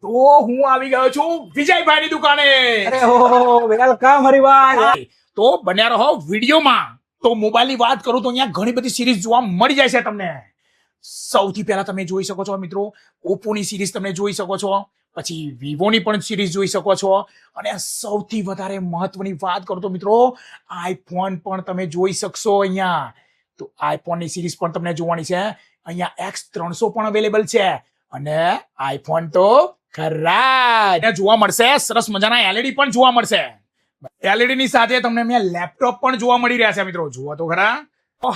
તો હું આવી ગયો છું વિજયભાઈની દુકાને. અરે હો વેલકમ હરિભાઈ. તો બન્યા રહો વિડીયોમાં. તો મોબાઈલની વાત કરું તો અહીંયા ઘણી બધી સિરીઝ જોવા મળી જાય છે તમને. સૌથી પહેલા તમે જોઈ શકો છો મિત્રો, ઓપ્પોની સિરીઝ તમે જોઈ શકો છો, પછી વિવોની પણ સિરીઝ જોઈ શકો છો, અને સૌથી વધારે મહત્વની વાત કરું તો મિત્રો આઈફોન પણ તમે જોઈ શકશો અહીંયા. તો આઈફોનની સિરીઝ પણ તમને જોવાની છે. અહીંયા X300 પણ અવેલેબલ છે, અને આઈફોન તો ખરા જોવા મળશે. સરસ મજાના LED પણ જોવા મળશે. LED ની સાથે તમને અહીંયા લેપટોપ પણ જોવા મળી રહ્યા છે મિત્રો. જુઓ તો ખરા.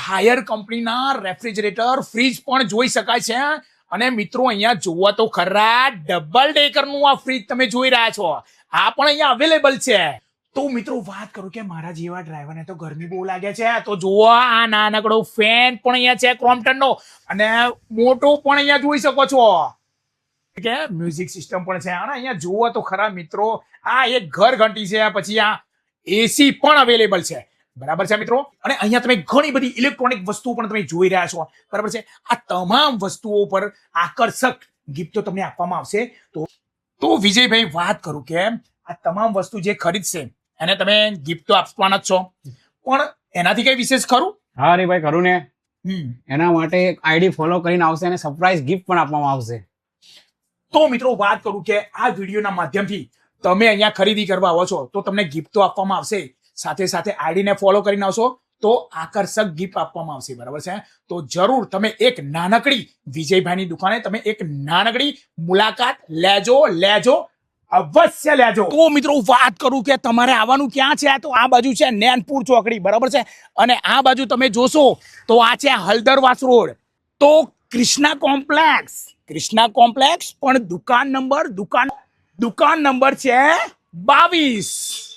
હાયર કંપનીના રેફ્રિજરેટર, ફ્રીજ પણ જોઈ શકાય છે. અને મિત્રો અહીંયા જુઓ તો ખરા, ડબલ ડેકર નું આ ફ્રીજ તમે જોઈ રહ્યા છો. આ પણ અહીંયા અવેલેબલ છે. તો મિત્રો વાત કરું કે મારા જેવા ડ્રાઈવરને તો ગરમી બહુ લાગે છે, તો જુઓ આ નાનકડો ફેન પણ અહીંયા છે ક્રોમ્પ્ટન નો, અને મોટો પણ અહીંયા જોઈ શકો છો કે મ્યુઝિક સિસ્ટમ પણ છે. અને અહીંયા જુઓ તો ખરા મિત્રો, આ એક ઘર ઘંટી છે. પછી આ એસી પણ અવેલેબલ છે. બરાબર છે મિત્રો. અને અહીંયા તમે ઘણી બધી ઇલેક્ટ્રોનિક વસ્તુઓ પણ તમે જોઈ રહ્યા છો. બરાબર છે. આ તમામ વસ્તુઓ પર આકર્ષક ગિફ્ટો તમને આપવામાં આવશે. તો વિજયભાઈ વાત કરું કે આ તમામ વસ્તુ જે ખરીદશે એને તમે ગિફ્ટ તો આપવાના જ છો, પણ એનાથી કઈ વિશેષ ખરું? હા હરિભાઈ ખરું ને. એના માટે એક આઈડી ફોલો કરીને આવશે અને સરપ્રાઈઝ ગિફ્ટ પણ આપવામાં આવશે. તો મિત્રો વાત કરું કે આ વિડીયોના માધ્યમથી તમે અહીંયા ખરીદી કરવા આવો છો તો તમને ગિફ્ટ તો આપવામાં આવશે, સાથે સાથે આઈડી ને ફોલો કરીને આવશો તો આકર્ષક ગિફ્ટ આપવામાં આવશે. બરાબર છે. તો જરૂર તમે એક નાનકડી વિજયભાઈની દુકાને તમે એક નાનકડી મુલાકાત લેજો, અવશ્ય લેજો. તો મિત્રો વાત કરું કે તમારે આવવાનું ક્યાં છે, તો આ બાજુ છે નૈનપુર ચોકડી. બરાબર છે. અને આ બાજુ તમે જોશો તો આ છે હલદરવાસ રોડ. તો કૃષ્ણા કોમ્પ્લેક્સ પણ દુકાન નંબર છે 22.